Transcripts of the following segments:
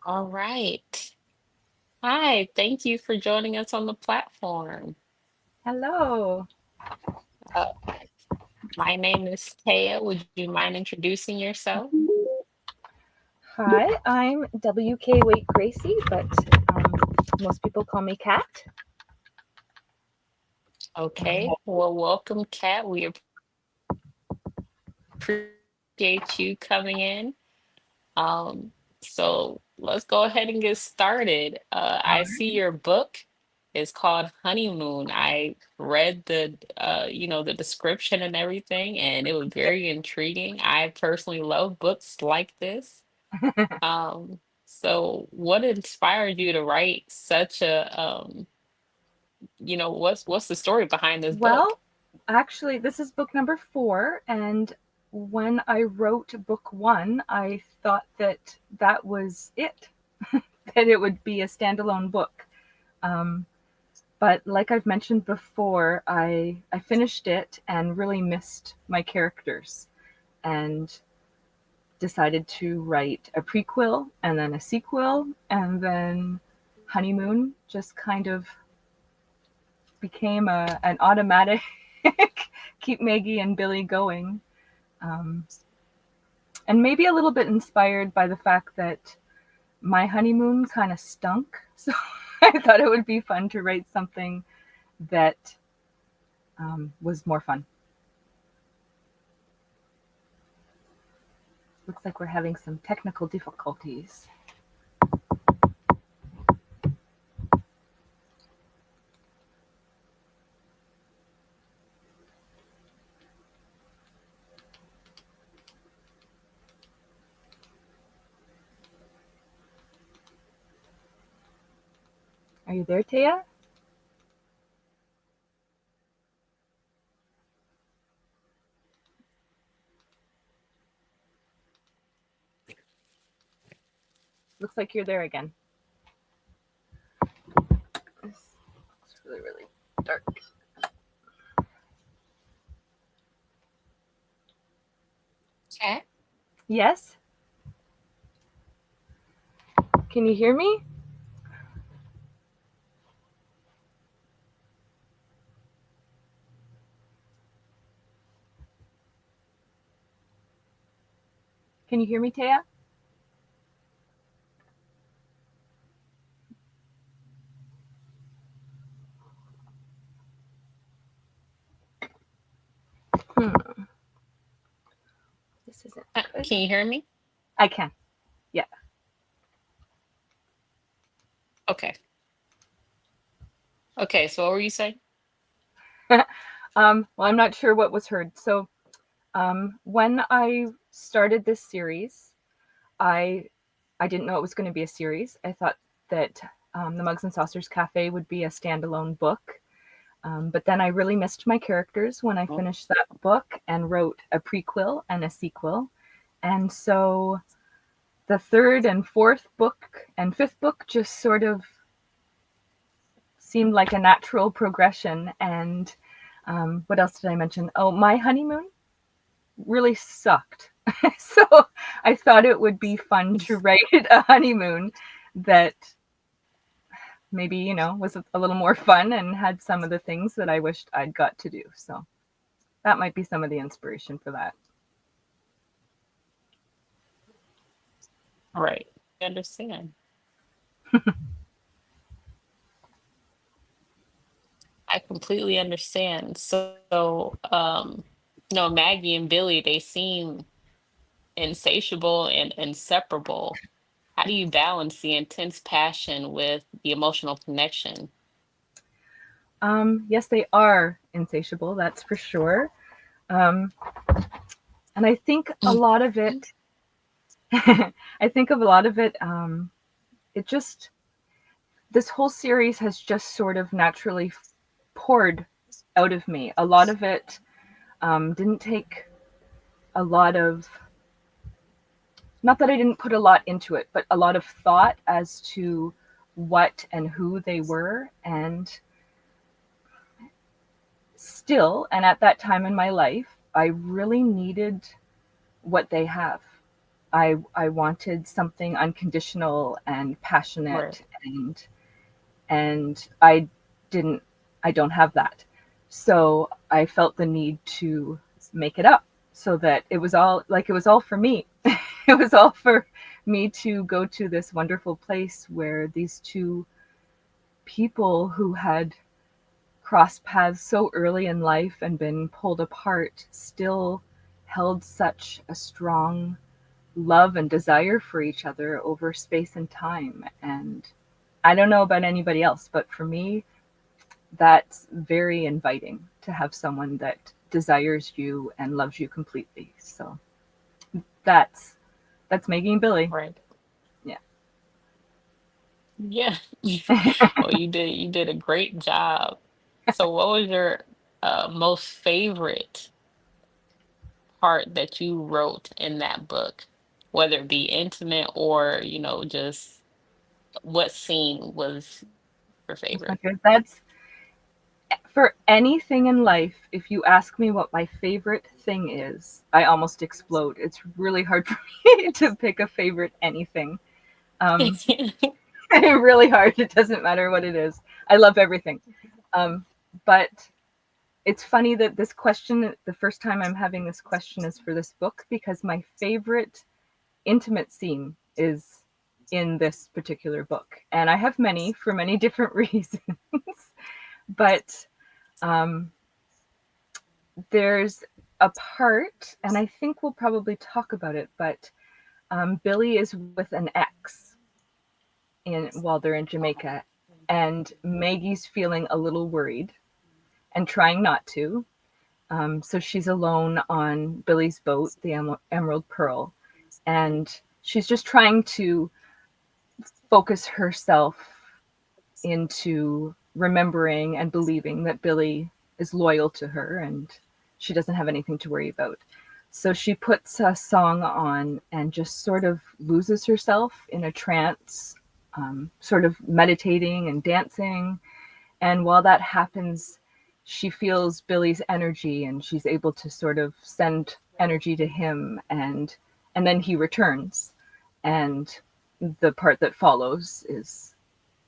All right. Hi, thank you for joining us on the platform. Hello. Uh, my name is Taya. Would you mind introducing yourself? Hi, I'm WK Waite Gracie, but um, most people call me Kat. Okay. Well, welcome, Kat. We appreciate you coming in. So let's go ahead and get started. I see your book is called Honeymoon. I read the description and everything, and it was very intriguing. I personally love books like this. So what inspired you to write such what's the story behind this book? Well, actually, this is book number 4, and when I wrote book 1, I thought that that was it, that it would be a standalone book. Um, but like I've mentioned before, I finished it and really missed my characters, and decided to write a prequel and then a sequel, and then Honeymoon just kind of became an automatic keep Maggie and Billy going. Um, and maybe a little bit inspired by the fact that my honeymoon kind of stunk. So I thought it would be fun to write something that was more fun. Looks like we're having some technical difficulties. Are you there, Taya? Looks like you're there again. This looks really, really dark. Kat? Yes? Can you hear me? Can you hear me, Taya? Hmm. This isn't good. Can you hear me? I can. Yeah. Okay. Okay, so what were you saying? Well, I'm not sure what was heard. So, when I started this series, I I didn't know it was going to be a series. I thought that the Mugs and Saucers Cafe would be a standalone book. But then I really missed my characters when I Oh, finished that book and wrote a prequel and a sequel. And so the third and fourth book and fifth book just sort of seemed like a natural progression. And what else did I mention? Oh, my honeymoon really sucked. So I thought it would be fun to write a honeymoon that maybe, was a little more fun and had some of the things that I wished I'd got to do. So that might be some of the inspiration for that. right. I understand. I completely understand. Maggie and Billy, they seem insatiable and inseparable. How do you balance the intense passion with the emotional connection? Yes, they are insatiable, that's for sure. Um, and I think a lot of it, I think of a lot of it, it just, this whole series has just sort of naturally poured out of me. A lot of it didn't take a lot of, not that I didn't put a lot into it, but a lot of thought as to what and who they were. And still, and at that time in my life, I really needed what they have. I wanted something unconditional and Right. passionate, and didn't I don't have that. So I felt the need to make it up so that it was all for me. It was all for me to go to this wonderful place where these two people who had crossed paths so early in life and been pulled apart still held such a strong love and desire for each other over space and time. And I don't know about anybody else, but for me, that's very inviting to have someone that desires you and loves you completely. So that's that's Maggie and Billy. Right. Yeah. Yeah. Well, you did a great job. So what was your most favorite part that you wrote in that book? Whether it be intimate or, just what scene was your That's my favorite? favorite. That's for anything in life. If you ask me what my favorite thing is, I almost explode. It's really hard for me to pick a favorite anything. Um, really hard. It doesn't matter what it is. I love everything. Um, but it's funny that this question, the first time I'm having this question is for this book because my favorite intimate scene is in this particular book. And I have many for many different reasons. But um, there's a part, and I think we'll probably talk about it, but Billy is with an ex while they're in Jamaica, and Maggie's feeling a little worried and trying not to. So she's alone on Billy's boat, the Emerald Pearl, and she's just trying to focus herself into remembering and believing that Billy is loyal to her and she doesn't have anything to worry about. So she puts a song on and just sort of loses herself in a trance, sort of meditating and dancing. And while that happens, she feels Billy's energy and she's able to sort of send energy to him, and then he returns. And the part that follows is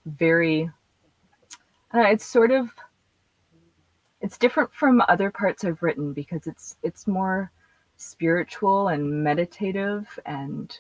very it's sort of it's different from other parts I've written because it's more spiritual and meditative, and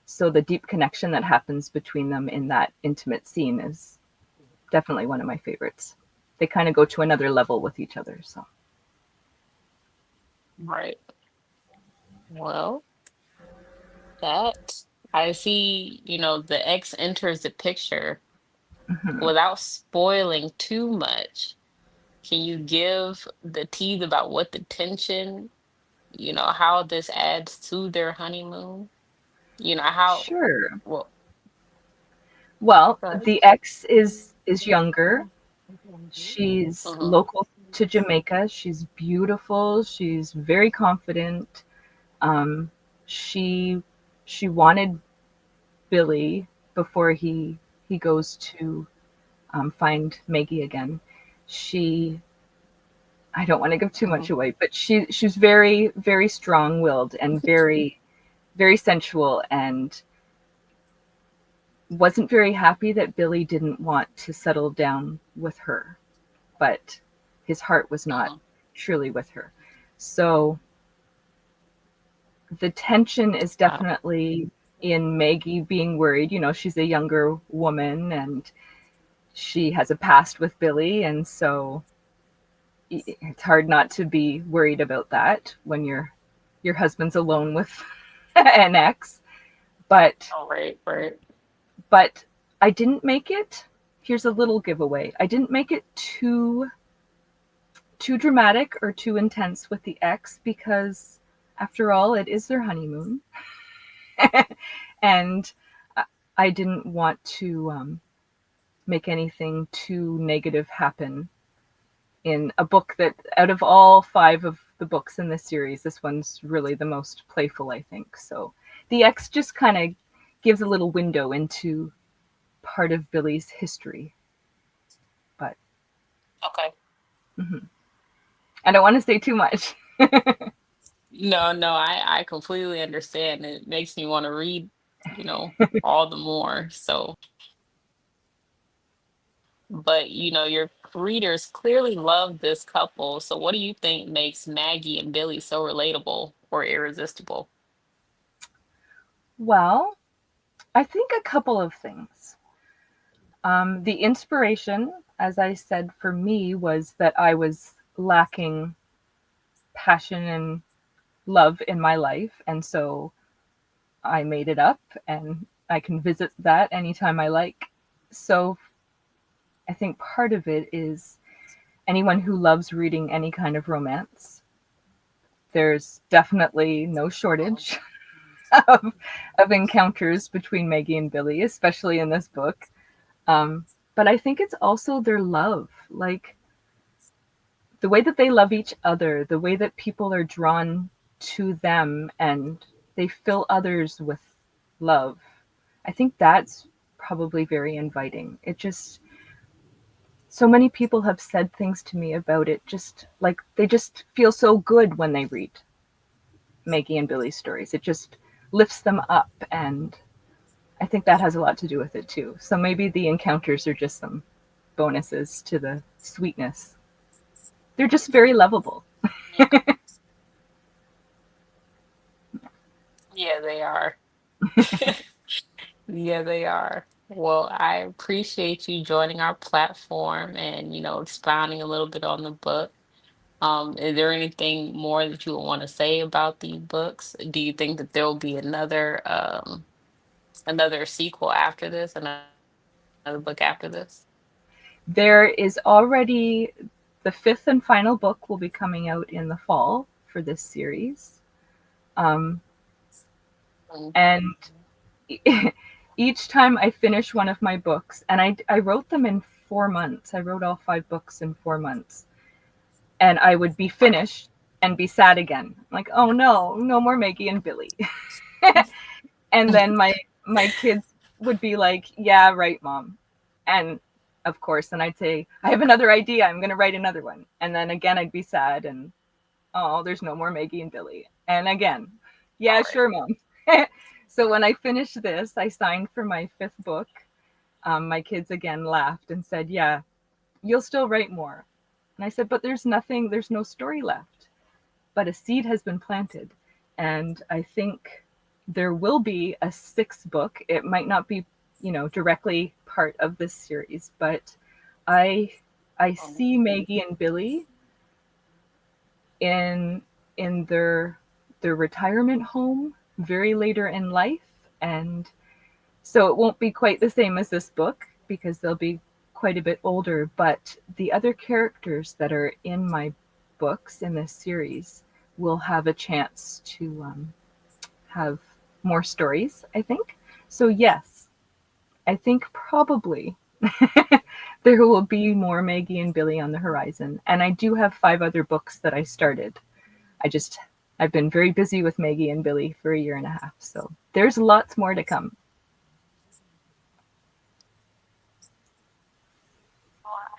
so the deep connection that happens between them in that intimate scene is definitely one of my favorites. They kind of go to another level with each other. So Right. Well, that I see, the ex enters the picture mhm. without spoiling too much. Can you give the tease about what the tension, how this adds to their honeymoon? How, Sure. well, Well, right. the ex is younger. She's Mm-hmm. local to Jamaica. She's beautiful. She's very confident. Um, she she wanted Billy before he goes to find Maggie again. She I don't want to give too Mm-hmm. much away, but she's very strong willed and very sensual, and wasn't very happy that Billy didn't want to settle down with her, but his heart was not Mm-hmm. truly with her. So the tension is Wow. definitely in Maggie being worried. You know, she's a younger woman and she has a past with Billy, and so it's hard not to be worried about that when your husband's alone with an ex. But Oh, right, right. but I didn't make it. Here's a little giveaway. I didn't make it too dramatic or too intense with the ex because after all it is their honeymoon. And I didn't want to make anything too negative happen in a book that, out of all five of the books in this series, this one's really the most playful, I think. So the X just kind of gives a little window into part of Billy's history, but Okay. mhm. I don't want to say too much. No, no, I completely understand. It makes me want to read, all the more. So, but your readers clearly love this couple. So, what do you think makes Maggie and Billy so relatable or irresistible? Well, I think a couple of things. The inspiration, as I said, for me was that I was lacking passion and love in my life. And so I made it up and I can visit that anytime I like. So I think part of it is anyone who loves reading any kind of romance, there's definitely no shortage of, of encounters between Maggie and Billy, especially in this book. But I think it's also their love, like the way that they love each other, the way that people are drawn to them and they fill others with love. I think that's probably very inviting. It just, so many people have said things to me about it, just like they just feel so good when they read Maggie and Billy's stories. It just lifts them up. And I think that has a lot to do with it too. So maybe the encounters are just some bonuses to the sweetness. They're just very lovable. Yeah, yeah, they are. Yeah, they are. Well, I appreciate you joining our platform and, expounding a little bit on the book. Is there anything more that you would want to say about these books? Do you think that there will be another sequel after this, another book after this? There is already the fifth and final book will be coming out in the fall for this series. Um, Mm. and each time I finish one of my books, and I wrote them in 4 months, I wrote all 5 books in 4 months, and I would be finished and be sad again. Like, oh no, no more Maggie and Billy. And then my kids would be like, yeah, right, mom. And of course, then I'd say, I have another idea. I'm going to write another one. And then again, I'd be sad and, oh, there's no more Maggie and Billy. And again, yeah, All right. sure, mom. So when I finished this, I signed for my fifth book. My kids again laughed and said, yeah, you'll still write more. And I said, but there's nothing, there's no story left. But a seed has been planted. And I think there will be a sixth book. It might not be, directly part of this series, but I I Um, see Maggie and Billy in in their retirement home very later in life, and so it won't be quite the same as this book because they'll be quite a bit older, but the other characters that are in my books in this series will have a chance to have more stories, I think. So, yes, I think probably there will be more Maggie and Billy on the horizon. And I do have 5 other books that I started. I just, I've been very busy with Maggie and Billy for a year and a half. So there's lots more to come.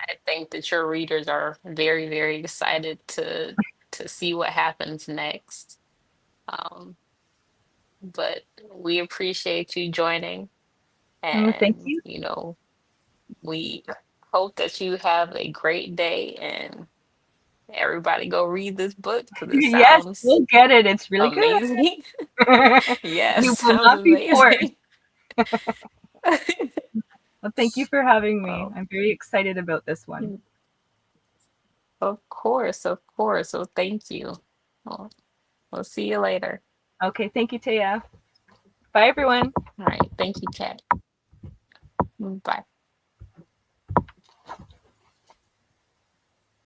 I think that your readers are very, very excited to see what happens next. Um, but we appreciate you joining, Thank and you. we hope that you have a great day, and everybody go read this book because it Yes, sounds we'll get it. It's really good. amazing. Yes, You will sounds not be bored. amazing. Well, thank you for having me. Well, I'm very excited about this one. of course, of course. So thank you. Well, we'll see you later. Okay, thank you, Taya. Bye, everyone. All right. Thank you, Kat. Bye.